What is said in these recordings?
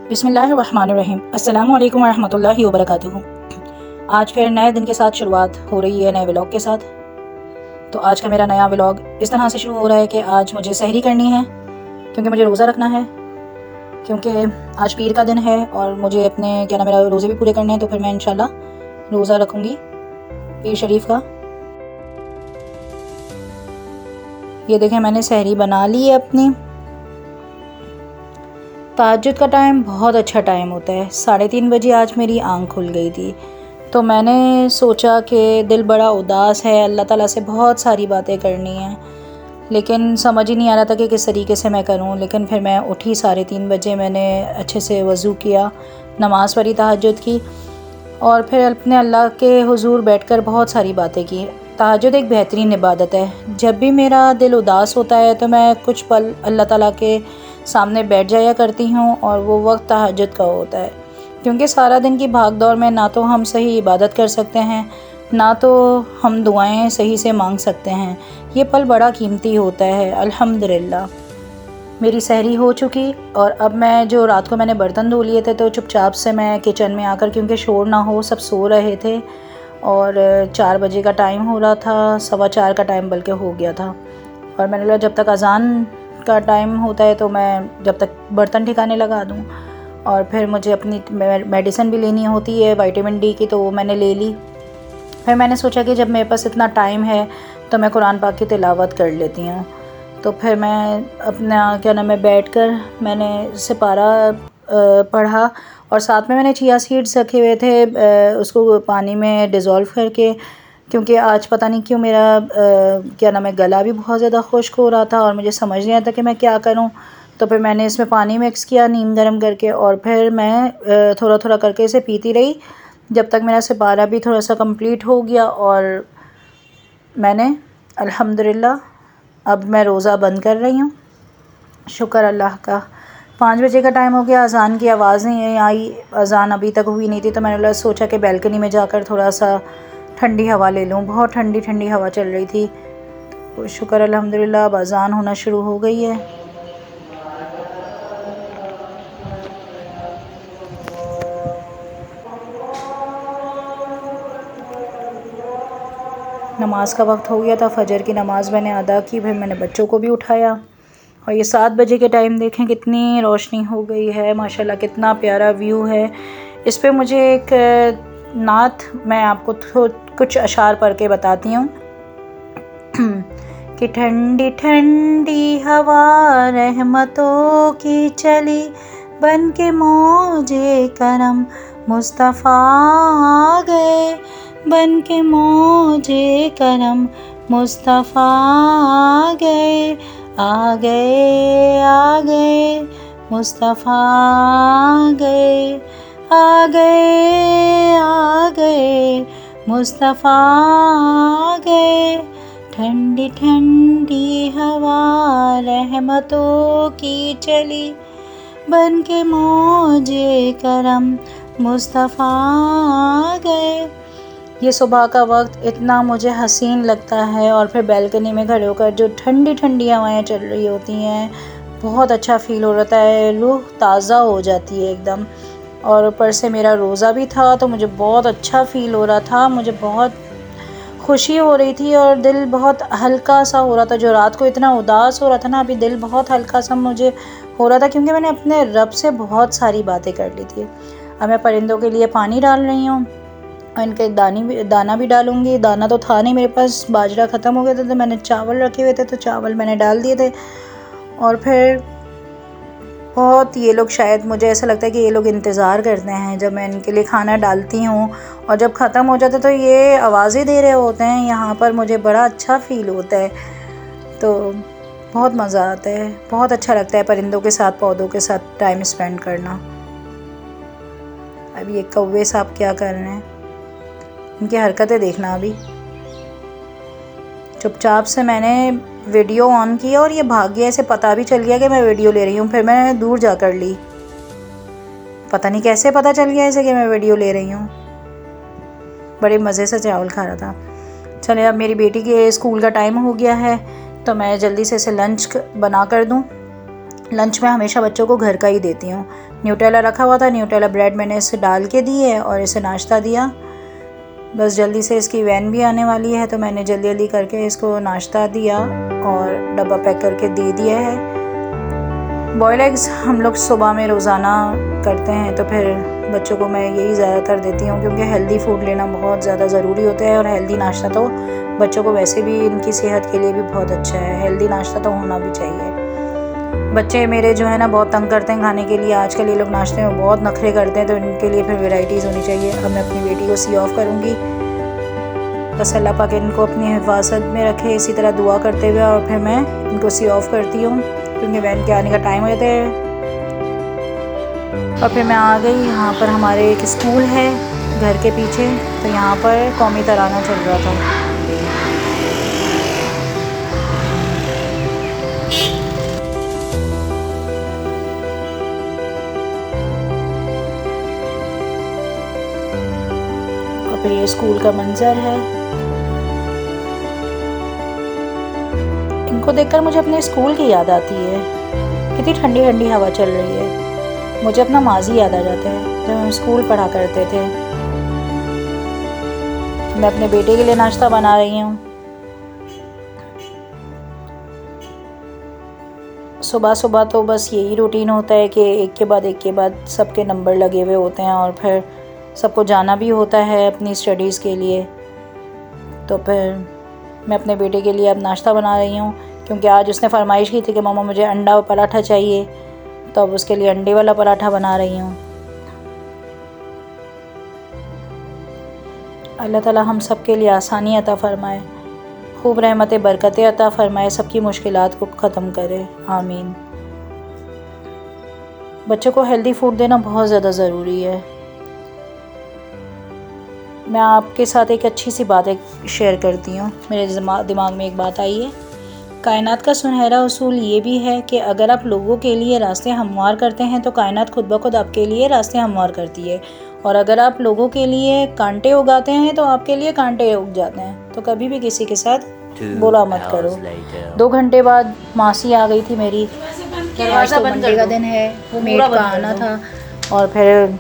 बिस्मिल्लाहिर्रहमानिर्रहीम। अस्सलामु अलैकुम वरहमतुल्लाहि वबरकातुहू। आज फिर नए दिन के साथ शुरुआत हो रही है, नए व्लॉग के साथ। तो आज का मेरा नया व्लॉग इस तरह से शुरू हो रहा है कि आज मुझे सहरी करनी है क्योंकि मुझे रोज़ा रखना है, क्योंकि आज पीर का दिन है और मुझे अपने मेरा रोज़े भी पूरे करने हैं। तो फिर मैं इंशाल्लाह रोज़ा रखूँगी पीर शरीफ का। ये देखें, मैंने सहरी बना ली है अपनी। तहज्जुद का टाइम बहुत अच्छा टाइम होता है। 3:30 बजे आज मेरी आँख खुल गई थी, तो मैंने सोचा कि दिल बड़ा उदास है, अल्लाह ताला से बहुत सारी बातें करनी हैं, लेकिन समझ ही नहीं आ रहा था कि किस तरीके से मैं करूं। लेकिन फिर मैं उठी 3:30 बजे, मैंने अच्छे से वज़ू किया, नमाज़ पढ़ी तहज्जुद की, और फिर अपने अल्लाह के हुजूर बैठकर बहुत सारी बातें की। तहज्जुद एक बेहतरीन इबादत है। जब भी मेरा दिल उदास होता है तो मैं कुछ पल अल्लाह ताला के सामने बैठ जाया करती हूँ, और वो वक्त तहज्जुद का होता है, क्योंकि सारा दिन की भाग दौड़ में ना तो हम सही इबादत कर सकते हैं, ना तो हम दुआएं सही से मांग सकते हैं। ये पल बड़ा कीमती होता है। अल्हम्दुलिल्लाह मेरी सहरी हो चुकी, और अब मैं जो रात को मैंने बर्तन धो लिए थे, तो चुपचाप से मैं किचन में आकर, क्योंकि शोर ना हो, सब सो रहे थे और 4 बजे का टाइम हो रहा था, 4:15 का टाइम बल्कि हो गया था। और मैंने बोला जब तक अज़ान का टाइम होता है तो मैं जब तक बर्तन ठिकाने लगा दूँ। और फिर मुझे अपनी मेडिसिन भी लेनी होती है विटामिन डी की, तो वो मैंने ले ली। फिर मैंने सोचा कि जब मेरे पास इतना टाइम है तो मैं कुरान पाक की तिलावत कर लेती हूँ। तो फिर मैं अपना है बैठकर मैंने सिपारा पढ़ा, और साथ में मैंने चिया सीड्स रखे हुए थे, उसको पानी में डिज़ोल्व करके, क्योंकि आज पता नहीं क्यों मेरा गला भी बहुत ज़्यादा खुश्क हो रहा था और मुझे समझ नहीं आता कि मैं क्या करूं। तो फिर मैंने इसमें पानी मिक्स किया नीम गर्म करके, और फिर मैं थोड़ा थोड़ा करके इसे पीती रही जब तक मेरा सिपारा भी थोड़ा सा कंप्लीट हो गया। और मैंने अल्हम्दुलिल्लाह अब मैं रोज़ा बंद कर रही हूँ, शुक्र अल्लाह का। 5 बजे का टाइम हो गया, अज़ान की आवाज़ नहीं आई, अज़ान अभी तक हुई नहीं थी। तो मैंने सोचा कि बैल्कनी में जाकर थोड़ा सा ठंडी हवा ले लूँ। बहुत ठंडी ठंडी हवा चल रही थी। तो शुक्र अल्हम्दुलिल्लाह अब अज़ान होना शुरू हो गई है। नमाज का वक्त हो गया था, फ़जर की नमाज़ मैंने अदा की, फिर मैंने बच्चों को भी उठाया। और ये 7 बजे के टाइम देखें कितनी रोशनी हो गई है, माशाल्लाह कितना प्यारा व्यू है। इस पे मुझे एक नात मैं आपको कुछ अशार पढ़ के बताती हूँ कि ठंडी ठंडी हवा रहमतों की चली, बन के मौजे करम मुस्तफ़ा आ गए, बन के मौजे करम मुस्तफ़ा आ गए, आ गए आ गए मुस्तफ़ा आ गए, आ गए आ गए मुस्तफ़ा आ गए। ठंडी ठंडी हवा रहमतों की चली, बन के मौजे करम मुस्तफ़ा आ गए। ये सुबह का वक्त इतना मुझे हसीन लगता है, और फिर बैल्कनी में खड़े होकर जो ठंडी ठंडी हवाएं चल रही होती हैं, बहुत अच्छा फ़ील हो रहा है, रूह ताज़ा हो जाती है एकदम। और ऊपर से मेरा रोज़ा भी था, तो मुझे बहुत अच्छा फ़ील हो रहा था, मुझे बहुत खुशी हो रही थी और दिल बहुत हल्का सा हो रहा था। जो रात को इतना उदास हो रहा था ना, अभी दिल बहुत हल्का सा मुझे हो रहा था, क्योंकि मैंने अपने रब से बहुत सारी बातें कर ली थी। अब मैं परिंदों के लिए पानी डाल रही हूँ, और इनके दाना भी डालूँगी। दाना तो था नहीं मेरे पास, बाजरा ख़त्म हो गया था, तो मैंने चावल रखे हुए थे, तो चावल मैंने डाल दिए थे। और फिर बहुत ये लोग, शायद मुझे ऐसा लगता है कि ये लोग इंतज़ार करते हैं जब मैं इनके लिए खाना डालती हूँ, और जब ख़त्म हो जाता है तो ये आवाज़ें दे रहे होते हैं यहाँ पर। मुझे बड़ा अच्छा फ़ील होता है, तो बहुत मज़ा आता है, बहुत अच्छा लगता है परिंदों के साथ, पौधों के साथ टाइम स्पेंड करना। अब ये कौवे साहब क्या कर रहे हैं, इनकी हरकतें देखना। अभी चुपचाप से मैंने वीडियो ऑन किया और ये भाग गया, इसे पता भी चल गया कि मैं वीडियो ले रही हूँ। फिर मैंने दूर जाकर ली, पता नहीं कैसे पता चल गया इसे कि मैं वीडियो ले रही हूँ। बड़े मज़े से चावल खा रहा था। चले, अब मेरी बेटी के स्कूल का टाइम हो गया है, तो मैं जल्दी से इसे लंच बना कर दूँ। लंच में हमेशा बच्चों को घर का ही देती हूँ, न्यूटेला रखा हुआ था, न्यूटेला ब्रेड मैंने इसे डाल के दी है और इसे नाश्ता दिया। बस जल्दी से इसकी वैन भी आने वाली है तो मैंने जल्दी जल्दी करके इसको नाश्ता दिया और डब्बा पैक करके दे दिया है। बॉयल एग्स हम लोग सुबह में रोज़ाना करते हैं, तो फिर बच्चों को मैं यही ज़्यादातर देती हूँ क्योंकि हेल्दी फूड लेना बहुत ज़्यादा ज़रूरी होता है और हेल्दी नाश्ता तो बच्चों को वैसे भी इनकी सेहत के लिए भी बहुत अच्छा है। हेल्दी नाश्ता तो होना भी चाहिए। बच्चे मेरे जो है ना बहुत तंग करते हैं खाने के लिए, आजकल ये लोग नाश्ते में बहुत नखरे करते हैं, तो इनके लिए फिर वेराइटीज़ होनी चाहिए। अब मैं अपनी बेटी को सी ऑफ करूँगी। बस अल्लाह पाक इनको अपनी हिफाजत में रखे, इसी तरह दुआ करते हुए, और फिर मैं इनको सी ऑफ करती हूँ क्योंकि वैन के आने का टाइम हो जाता है। और फिर मैं आ गई। यहाँ पर हमारे एक स्कूल है घर के पीछे, तो यहाँ पर कौमी तराना चल रहा था। और फिर ये स्कूल का मंजर है। इनको देखकर मुझे अपने स्कूल की याद आती है। कितनी ठंडी ठंडी हवा चल रही है। मुझे अपना माजी याद आ जाता है जब हम स्कूल पढ़ा करते थे। मैं अपने बेटे के लिए नाश्ता बना रही हूँ। सुबह सुबह तो बस यही रूटीन होता है कि एक के बाद सबके नंबर लगे हुए होते हैं और फिर सबको जाना भी होता है अपनी स्टडीज़ के लिए। तो फिर मैं अपने बेटे के लिए अब नाश्ता बना रही हूँ क्योंकि आज उसने फरमाइश की थी कि मम्मा मुझे अंडा पराठा चाहिए, तो अब उसके लिए अंडे वाला पराठा बना रही हूँ। अल्लाह ताला हम सब के लिए आसानी अता फ़रमाए, खूब रहमतें बरकतें अता फ़रमाए, सबकी मुश्किलात को ख़त्म करे, आमीन। बच्चों को हेल्दी फूड देना बहुत ज़्यादा ज़रूरी है। मैं आपके साथ एक अच्छी सी बात शेयर करती हूँ। मेरे दिमाग में एक बात आई है। कायनात का सुनहरा उसूल ये भी है कि अगर आप लोगों के लिए रास्ते हमवार करते हैं तो कायनात खुद ब खुद आपके लिए रास्ते हमवार करती है, और अगर आप लोगों के लिए कांटे उगाते हैं तो आपके लिए कांटे उग जाते हैं। तो कभी भी किसी के साथ बुरा मत करो। 2 घंटे बाद मासी आ गई थी मेरी। दरवाज़ा बंद कर दो, का दिन है, मेड का आना था, और फिर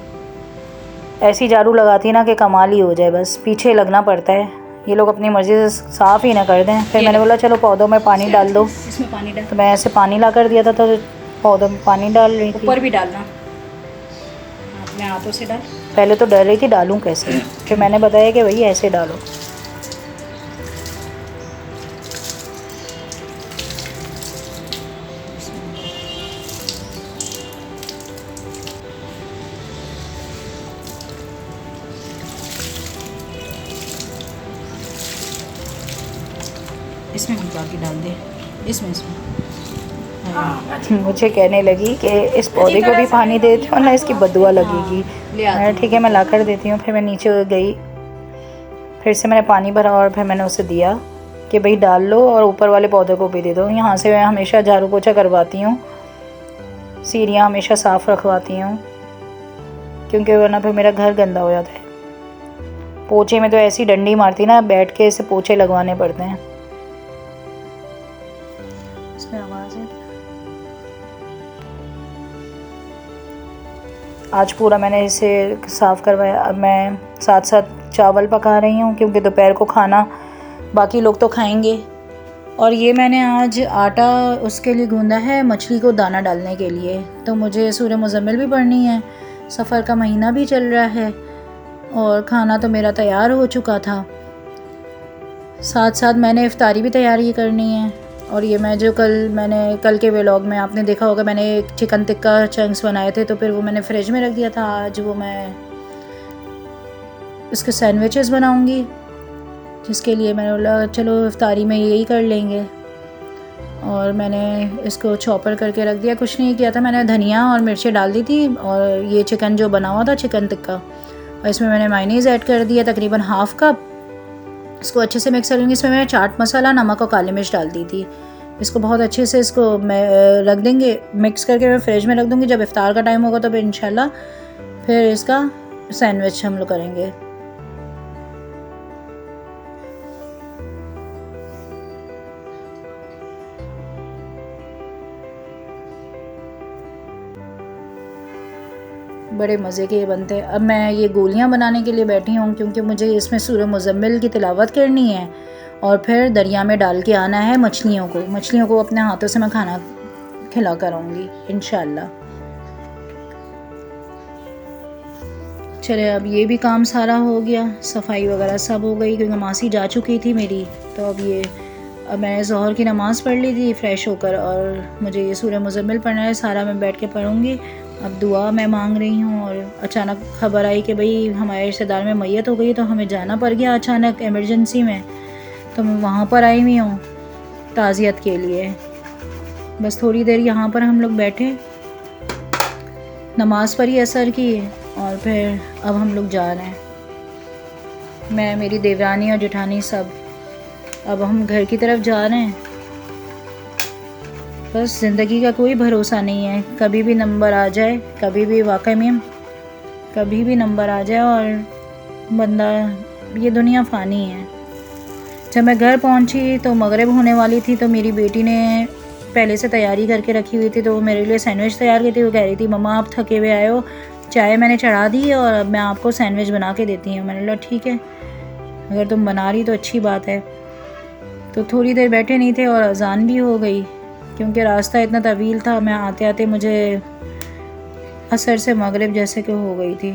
ऐसी झाड़ू लगाती ना कि कमाल ही हो जाए। बस पीछे लगना पड़ता है, ये लोग अपनी मर्ज़ी से साफ़ ही ना कर दें। फिर मैंने बोला चलो पौधों में पानी डाल दो, इसमें पानी डाल। तो मैं ऐसे पानी ला कर दिया था तो पौधों में पानी डाल रही थी। ऊपर भी डालना, अपने हाथों से डाल। पहले तो डर रही थी डालूं कैसे, फिर मैंने बताया कि भाई ऐसे डालो। इसमें बाकी डाल दे, इसमें मुझे कहने लगी कि इस पौधे को भी पानी देती हो ना, इसकी बदुआ लगेगी। ठीक है मैं ला कर देती हूँ। फिर मैं नीचे गई, फिर से मैंने पानी भरा और फिर मैंने उसे दिया कि भाई डाल लो और ऊपर वाले पौधे को भी दे दो। यहाँ से मैं हमेशा झाड़ू पोछा करवाती हूँ, सीढ़ियाँ हमेशा साफ़ रखवाती हूँ क्योंकि वरना फिर मेरा घर गंदा हो जाता है। पोछे में तो ऐसी डंडी मारती ना, बैठ के इसे पोछे लगवाने पड़ते हैं। इसमें आवाज़ है। आज पूरा मैंने इसे साफ़ करवाया। अब मैं साथ साथ चावल पका रही हूँ क्योंकि दोपहर को खाना बाकी लोग तो खाएंगे। और ये मैंने आज आटा उसके लिए गूंदा है, मछली को दाना डालने के लिए। तो मुझे सूरह मुज़म्मिल भी पढ़नी है, सफ़र का महीना भी चल रहा है और खाना तो मेरा तैयार हो चुका था। साथ साथ मैंने इफ्तारी भी तैयारी करनी है। और ये मैं जो कल के व्लॉग में आपने देखा होगा, मैंने एक चिकन टिक्का चंक्स बनाए थे, तो फिर वो मैंने फ्रिज में रख दिया था। आज वो मैं इसके सैंडविचेस बनाऊंगी, जिसके लिए मैंने बोला चलो इफ्तारी में यही कर लेंगे। और मैंने इसको चॉपर करके रख दिया। कुछ नहीं किया था, मैंने धनिया और मिर्चें डाल दी थी और ये चिकन जो बना हुआ था चिकन टिक्का, और इसमें मैंने मायोनीज़ ऐड कर दिया तकरीबन हाफ़ कप। इसको अच्छे से मिक्स करूँगी। इसमें मैंने चाट मसाला, नमक और काली मिर्च डाल दी थी। इसको बहुत अच्छे से इसको मैं रख देंगे, मिक्स करके मैं फ्रिज में रख दूँगी। जब इफ्तार का टाइम होगा तो फिर इंशाल्लाह फिर इसका सैंडविच हम लोग करेंगे। बड़े मज़े के ये बनते हैं। अब मैं ये गोलियां बनाने के लिए बैठी हूँ क्योंकि मुझे इसमें सूरह मुज़म्मिल की तिलावत करनी है और फिर दरिया में डाल के आना है मछलियों को अपने हाथों से मैं खाना खिला कर आऊँगी इंशाल्लाह। चले अब ये भी काम सारा हो गया, सफाई वगैरह सब हो गई क्योंकि मासी जा चुकी थी मेरी। तो अब मैंने ज़ोहर की नमाज़ पढ़ ली थी फ़्रेश होकर, और मुझे ये सूरह मुज़म्मिल पढ़ना है, सारा मैं बैठ के पढ़ूँगी। अब दुआ मैं मांग रही हूँ और अचानक खबर आई कि भाई हमारे रिश्तेदार में मैयत हो गई, तो हमें जाना पड़ गया अचानक इमरजेंसी में। तो मैं वहाँ पर आई हुई हूँ ताज़ियत के लिए। बस थोड़ी देर यहाँ पर हम लोग बैठे, नमाज़ पढ़ी असर की, और फिर अब हम लोग जा रहे हैं, मैं, मेरी देवरानी और जेठानी सब। अब हम घर की तरफ जा रहे हैं। बस ज़िंदगी का कोई भरोसा नहीं है, कभी भी नंबर आ जाए, कभी भी वाकई में कभी भी नंबर आ जाए, और बंदा, ये दुनिया फ़ानी है। जब मैं घर पहुंची तो मगरिब होने वाली थी, तो मेरी बेटी ने पहले से तैयारी करके रखी हुई थी, तो वो मेरे लिए सैंडविच तैयार की थी। वो कह रही थी मम्मा आप थके हुए आए हो, चाय मैंने चढ़ा दी और अब मैं आपको सैंडविच बना के देती हूँ। मैंने बोला ठीक है, अगर तुम बना रही तो अच्छी बात है। तो थोड़ी देर बैठे नहीं थे और अजान भी हो गई, क्योंकि रास्ता इतना तवील था। मैं आते आते मुझे असर से मगरिब जैसे कि हो गई थी।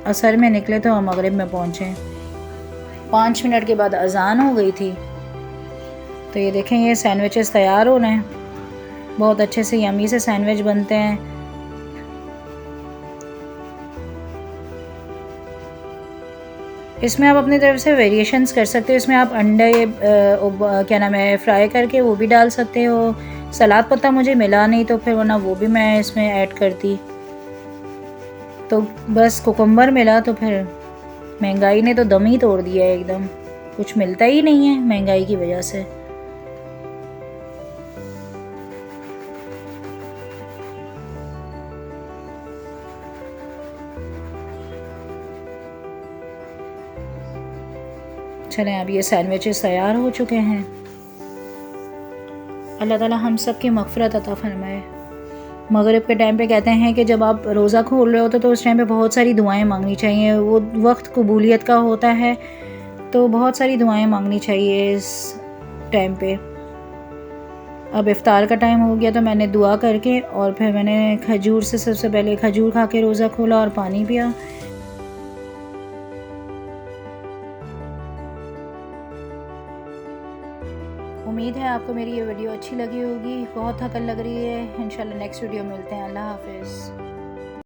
असर में निकले तो हम मगरिब में पहुँचे, 5 मिनट के बाद अजान हो गई थी। तो ये देखें, ये सैंडविचेस तैयार हो रहे हैं, बहुत अच्छे से यमी से सैंडविच बनते हैं। इसमें आप अपनी तरफ से वेरिएशंस कर सकते हो। इसमें आप अंडे क्या नाम है फ्राई करके वो भी डाल सकते हो। सलाद पत्ता मुझे मिला नहीं, तो फिर वरना वो भी मैं इसमें ऐड करती। तो बस कुकुम्बर मिला, तो फिर महंगाई ने तो दम ही तोड़ दिया है एकदम, कुछ मिलता ही नहीं है महंगाई की वजह से। चलें, अब ये सैंडविचेस तैयार हो चुके हैं। अल्लाह ताला हम सब की मग़फ़िरत अता फ़रमाए। मगरिब के टाइम पे कहते हैं कि जब आप रोज़ा खोल रहे होते तो उस टाइम पे बहुत सारी दुआएं मांगनी चाहिए, वो वक्त कबूलियत का होता है, तो बहुत सारी दुआएं मांगनी चाहिए इस टाइम पे। अब इफ़्तार का टाइम हो गया, तो मैंने दुआ करके और फिर मैंने खजूर से सबसे पहले खजूर खा के रोज़ा खोला और पानी पिया। उम्मीद है आपको मेरी ये वीडियो अच्छी लगी होगी। बहुत थकन लग रही है, इंशाल्लाह नेक्स्ट वीडियो मिलते हैं। अल्लाह हाफ़िज़।